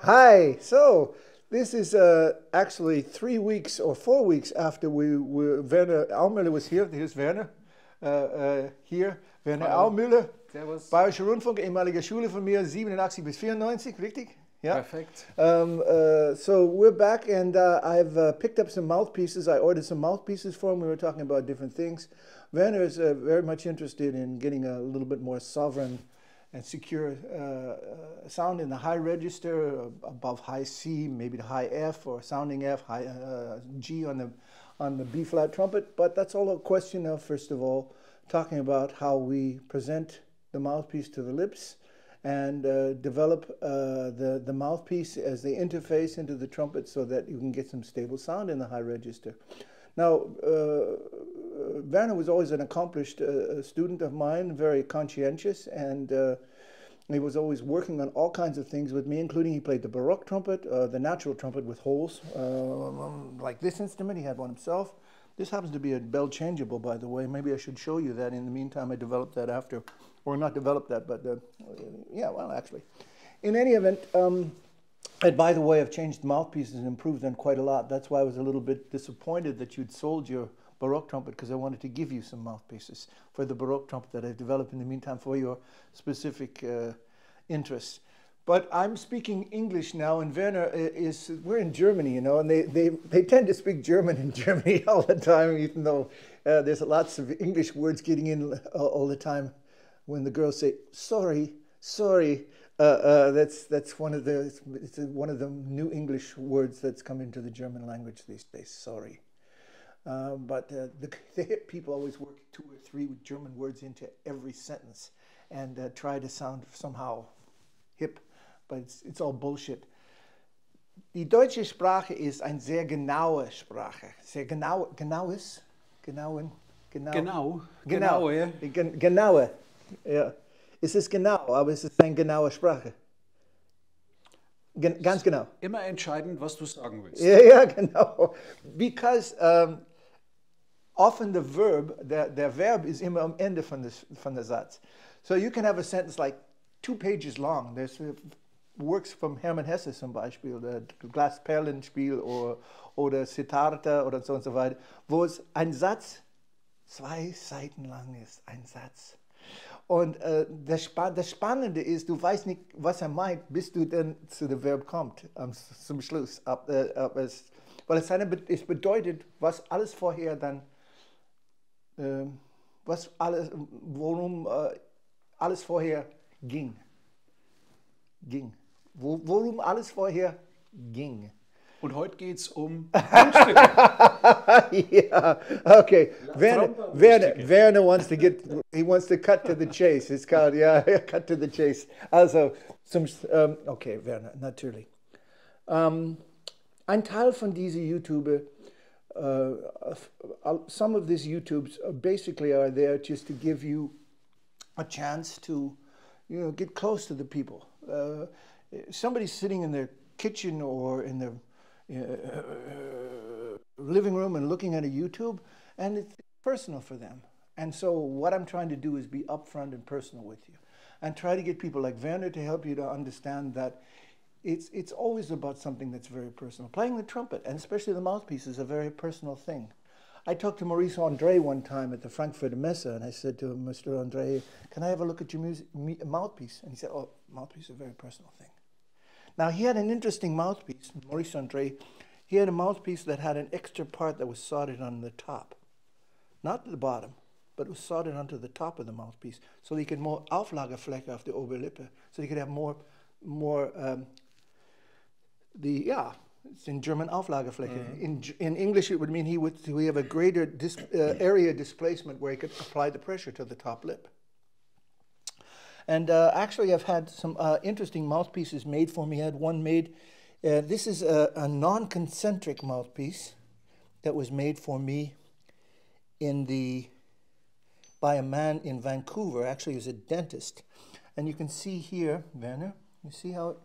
Hi. So this is actually 3 weeks or 4 weeks after Werner Aumüller was here. Here's Werner. Hier, Werner Hallo. Aumüller. Servus. Bayerische Rundfunk, ehemalige Schule von mir, 87 bis 94, richtig? Yeah. Perfect. So we're back, and I've picked up some mouthpieces. I ordered some mouthpieces for him. We were talking about different things. Werner is very much interested in getting a little bit more sovereign and secure sound in the high register, above high C, maybe the high F, or sounding F, high G on the B flat trumpet. But that's all a question of, first of all, talking about how we present the mouthpiece to the lips, and develop the mouthpiece as the interface into the trumpet so that you can get some stable sound in the high register. Now, Werner was always an accomplished student of mine, very conscientious, and he was always working on all kinds of things with me, including he played the Baroque trumpet, the natural trumpet with holes, like this instrument. He had one himself. This happens to be a bell changeable, by the way. Maybe I should show you that. In the meantime, I developed that after. Or not developed that, but yeah, well, actually. In any event, and by the way, I've changed mouthpieces and improved them quite a lot. That's why I was a little bit disappointed that you'd sold your Baroque trumpet, because I wanted to give you some mouthpieces for the Baroque trumpet that I've developed in the meantime for your specific interests. But I'm speaking English now, and Werner we're in Germany, you know, and they tend to speak German in Germany all the time, even though there's lots of English words getting in all the time. When the girls say sorry, that's one of the new English words that's come into the German language these days. Sorry, but the hip people always work 2 or 3 German words into every sentence and try to sound somehow hip, but it's all bullshit. Die deutsche Sprache ist eine sehr genaue Sprache, sehr genaue. Ja, es ist genau, aber es ist eine genaue Sprache. Ganz genau. Immer entscheidend, was du sagen willst. Ja, genau. Because often the verb, der Verb ist immer am Ende von der Satz. So you can have a sentence like 2 pages long. There's works from Hermann Hesse zum Beispiel, der Glasperlenspiel oder Siddhartha oder so und so weiter, wo es ein Satz 2 Seiten lang ist, ein Satz. Und das Spannende ist, du weißt nicht, was meint, bis du dann zu dem Verb kommt, zum Schluss. Weil es bedeutet, was alles vorher dann, worum alles vorher ging. Worum alles vorher ging. Und heute geht es um Mundstücke. Yeah, okay. Werner wants to cut to the chase. It's called, yeah, cut to the chase. Also, okay, Werner, natürlich. Ein Teil von dieser YouTube, some of these YouTubes basically are there just to give you a chance to, get close to the people. Somebody's sitting in their kitchen or in their living room and looking at a YouTube, and it's personal for them. And so what I'm trying to do is be upfront and personal with you, and try to get people like Werner to help you to understand that it's always about something that's very personal. Playing the trumpet, and especially the mouthpiece, is a very personal thing. I talked to Maurice Andre one time at the Frankfurter Messe, and I said to him, Mr. Andre, can I have a look at your mouthpiece? And he said, oh, mouthpiece is a very personal thing. Now, he had an interesting mouthpiece, Maurice Andre. He had a mouthpiece that had an extra part that was soldered on the top. Not the bottom, but it was soldered onto the top of the mouthpiece, so he could more Auflagefläche auf der Oberlippe, so he could have more it's in German Auflagefläche. In English, it would mean we have a greater area displacement where he could apply the pressure to the top lip. And actually, I've had some interesting mouthpieces made for me. I had one made. This is a non-concentric mouthpiece that was made for me by a man in Vancouver. Actually, he was a dentist. And you can see here, Werner, you see how it...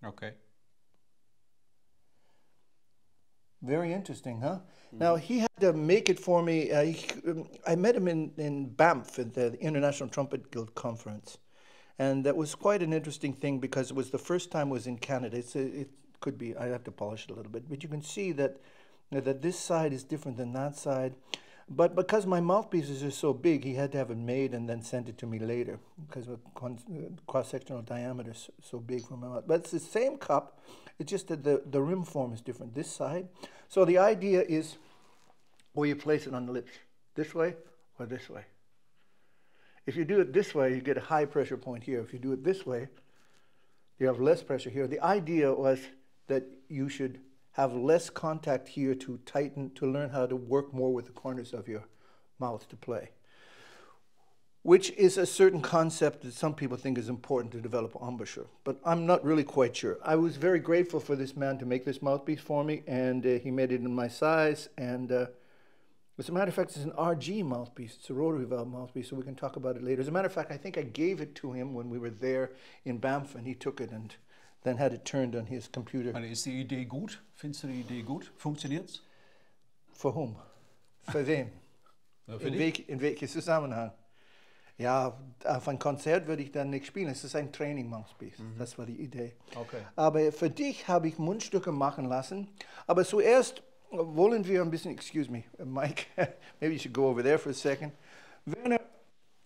Okay. Very interesting, huh? Now, he had to make it for me. I met him in Banff at the International Trumpet Guild Conference. And that was quite an interesting thing because it was the first time it was in Canada. It could be, I have to polish it a little bit, but you can see that this side is different than that side. But because my mouthpieces are so big, he had to have it made and then sent it to me later because the cross-sectional diameter is so big for my mouth. But it's the same cup, it's just that the rim form is different, this side. So the idea is where you place it on the lips, this way or this way. If you do it this way, you get a high pressure point here. If you do it this way, you have less pressure here. The idea was that you should have less contact here to tighten, to learn how to work more with the corners of your mouth to play, which is a certain concept that some people think is important to develop embouchure, but I'm not really quite sure. I was very grateful for this man to make this mouthpiece for me, and he made it in my size, and as a matter of fact, it's an RG mouthpiece. It's a rotary valve mouthpiece, so we can talk about it later. As a matter of fact, I think I gave it to him when we were there in Banff, and he took it and then had it turned on his computer. Aber ist die Idee gut? Findest du die Idee gut? Funktioniert's? For whom? Für wen? Ja, für In welchem Zusammenhang? Ja, auf ein Konzert würde ich dann nicht spielen. Es ist ein Training-Mouthpiece. Das war die Idee. Okay. Aber für dich habe ich Mundstücke machen lassen. Aber zuerst wollen wir ein bisschen, excuse me, Mike, maybe you should go over there for a second. Werner,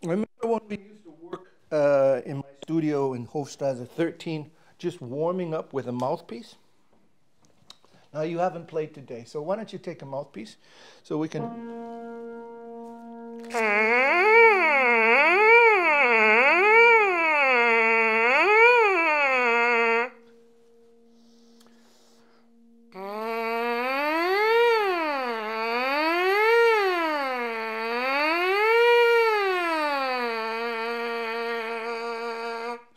remember when we used to work in my studio in Hofstrasse 13, just warming up with a mouthpiece? Now you haven't played today, so why don't you take a mouthpiece so we can...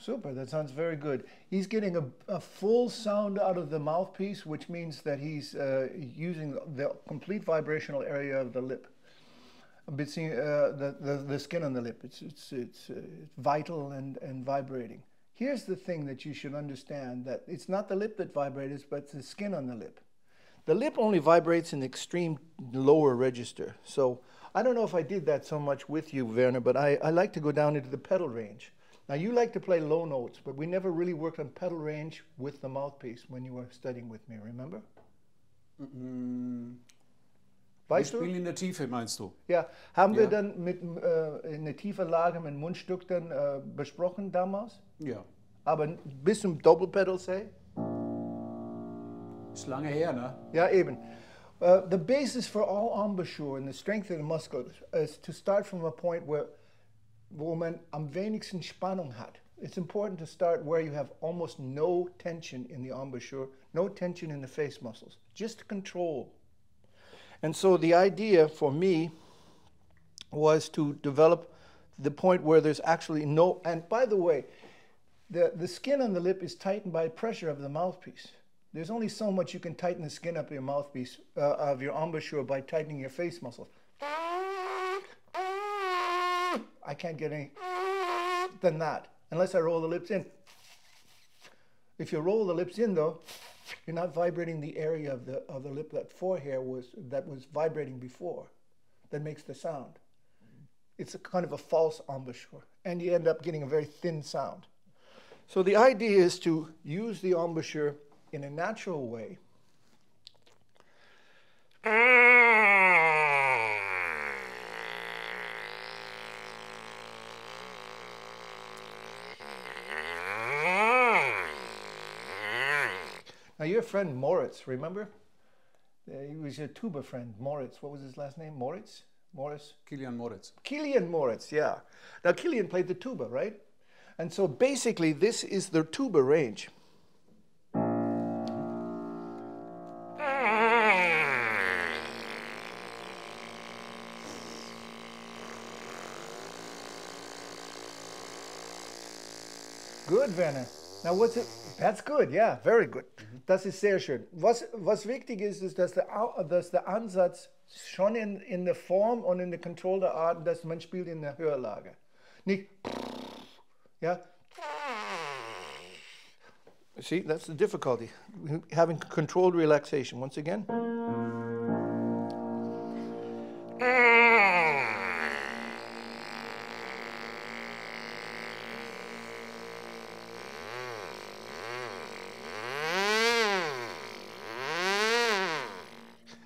Super, that sounds very good. He's getting a full sound out of the mouthpiece, which means that he's using the complete vibrational area of the lip. Between the skin on the lip. It's vital and vibrating. Here's the thing that you should understand, that it's not the lip that vibrates, but it's the skin on the lip. The lip only vibrates in the extreme lower register. So I don't know if I did that so much with you, Werner, but I like to go down into the pedal range. Now, you like to play low notes, but we never really worked on pedal range with the mouthpiece when you were studying with me, remember? Weißt du? Spielen in der Tiefe, meinst du? Ja, haben wir dann in der tiefen Lage mit Mundstück dann besprochen damals? Ja. Aber bis zum Doppelpedal, say? Ist lange her, ne? Ja, eben. The basis for all embouchure and the strength of the muscle is to start from a point wo man am wenigsten Spannung hat. It's important to start where you have almost no tension in the embouchure, no tension in the face muscles, just control. And so the idea for me was to develop the point where there's actually no, and by the way, the skin on the lip is tightened by pressure of the mouthpiece. There's only so much you can tighten the skin up your mouthpiece, of your embouchure by tightening your face muscles. I can't get any than that unless I roll the lips in. If you roll the lips in, though, you're not vibrating the area of the lip that forehair was vibrating before. That makes the sound. It's a kind of a false embouchure, and you end up getting a very thin sound. So the idea is to use the embouchure in a natural way. Now, your friend Moritz, remember? He was your tuba friend, Moritz. What was his last name? Moritz? Morris? Kilian Moritz. Kilian Moritz, yeah. Now, Kilian played the tuba, right? And so basically, this is the tuba range. Good, Werner. Now, what's it? That's good, yeah, very good. Das ist sehr schön. Was wichtig ist, dass der Ansatz schon in der Form und in der Kontrolle der Art, dass man spielt in der Hörlage. Nicht, ja. See, that's the difficulty. Having controlled relaxation. Once again.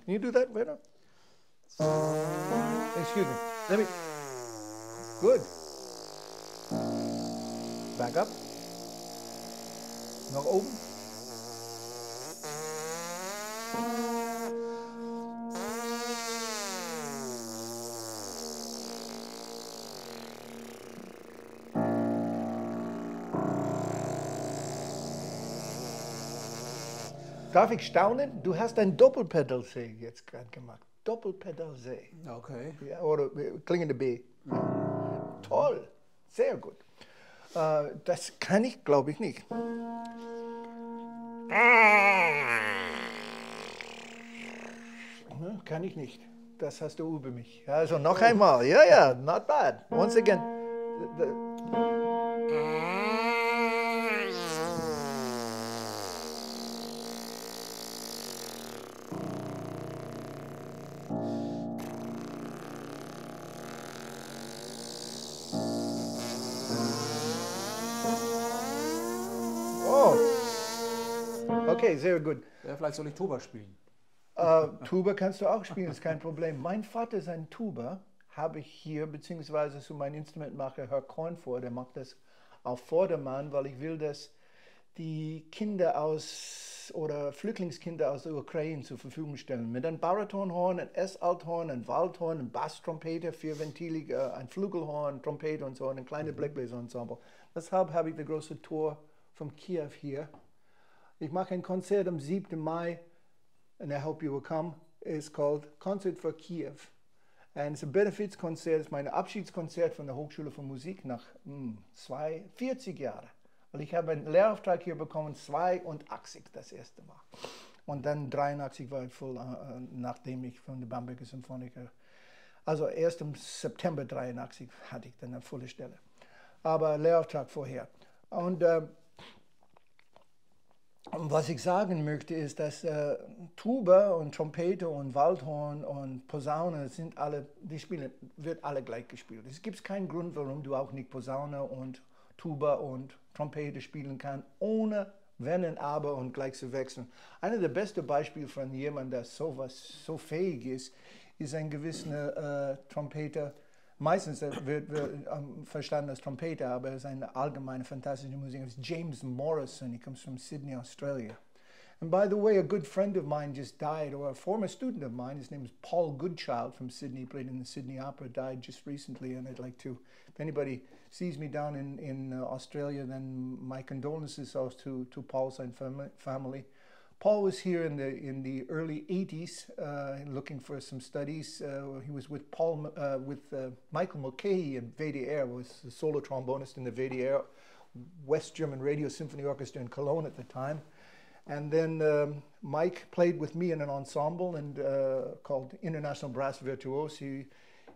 Can you do that, Werner? Excuse me. Let me. Good. Back up. Noch oben. Darf ich staunen? Du hast ein Doppelpedal-C jetzt gerade gemacht. Doppelpedal-C. Okay. Ja, oder klingende B. Toll, sehr gut. Das kann ich, glaube ich, nicht. Kann ich nicht. Das hast du über mich. Also noch einmal. Ja, ja, not bad. Once again. Oh, okay, sehr gut. Ja, vielleicht soll ich Tuba spielen. Tuba kannst du auch spielen, ist kein Problem. Mein Vater, sein Tuba, habe ich hier, beziehungsweise zu meinem Instrumentmacher, Herr Korn vor, der macht das auf Vordermann, weil ich will, dass die Kinder oder Flüchtlingskinder aus der Ukraine zur Verfügung stellen. Mit einem Baritonhorn, ein S-Althorn, ein Waldhorn, ein Basstrompete, 4-ventilig, ein Flügelhorn, Trompete und so, ein kleines Blechbläserensemble. Deshalb habe ich die große Tour von Kiew hier. Ich mache ein Konzert am 7. Mai, and I hope you will come. It's called Concert for Kiev. And it's a Benefizkonzert, es ist mein Abschiedskonzert von der Hochschule für Musik nach 40 Jahren. Weil ich habe einen Lehrauftrag hier bekommen, 82 das erste Mal. Und dann 83 war ich voll, nachdem ich von der Bamberger Symphoniker, also erst im September 83 hatte ich dann eine volle Stelle. Aber Lehrauftrag vorher. Und was ich sagen möchte, ist, dass Tuba und Trompete und Waldhorn und Posaune sind alle, wird alle gleich gespielt. Es gibt keinen Grund, warum du auch nicht Posaune und Tuba und Trompete spielen kannst, ohne Wenn und Aber und gleich zu wechseln. Einer der besten Beispiele von jemandem, der so fähig ist ein gewisser Trompeter. Meistens wird verstanden als Trompeter, aber es ist eine allgemeine fantastische Musik. It's James Morrison. He comes from Sydney, Australia. And by the way, a good friend of mine just died, or a former student of mine. His name is Paul Goodchild from Sydney. He played in the Sydney Opera. Died just recently, and I'd like to, if anybody sees me down in Australia, then my condolences also to Paul's family. Paul was here in the early 80s looking for some studies. He was with Michael Mulcahy in VDR, was the solo trombonist in the VDR, West German Radio Symphony Orchestra in Cologne at the time. And then Mike played with me in an ensemble called International Brass Virtuosi.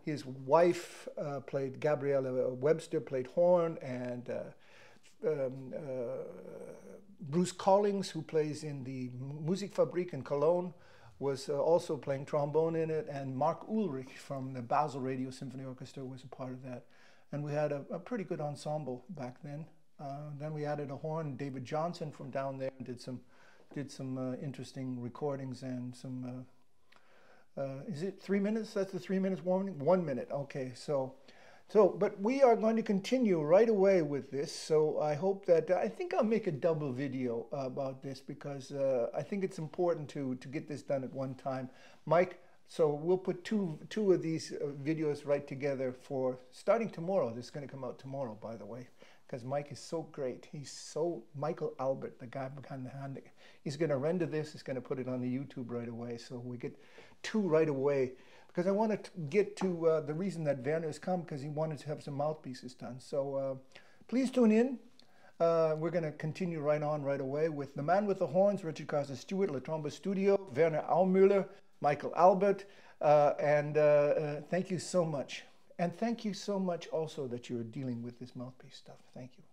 His wife played, Gabriella Webster, played horn, and Bruce Collings, who plays in the Musikfabrik in Cologne, was also playing trombone in it, and Mark Ulrich from the Basel Radio Symphony Orchestra was a part of that. And we had a pretty good ensemble back then. Then we added a horn. David Johnson from down there did some interesting recordings and some. Is it 3 minutes? That's the 3 minutes warning. 1 minute. Okay, but we are going to continue right away with this. So I hope that I think I'll make a double video about this because I think it's important to get this done at one time. Mike, so we'll put two of these videos right together for starting tomorrow. This is going to come out tomorrow, by the way, because Mike is so great. Michael Albert, the guy behind the hand. He's going to render this. He's going to put it on the YouTube right away. So we get two right away. Because I want to get to the reason that Werner has come, because he wanted to have some mouthpieces done. So please tune in. We're going to continue right away with the man with the horns, Richard Carson Steuart, La Tromba Studio, Werner Aumüller, Michael Albert, and thank you so much. And thank you so much also that you're dealing with this mouthpiece stuff. Thank you.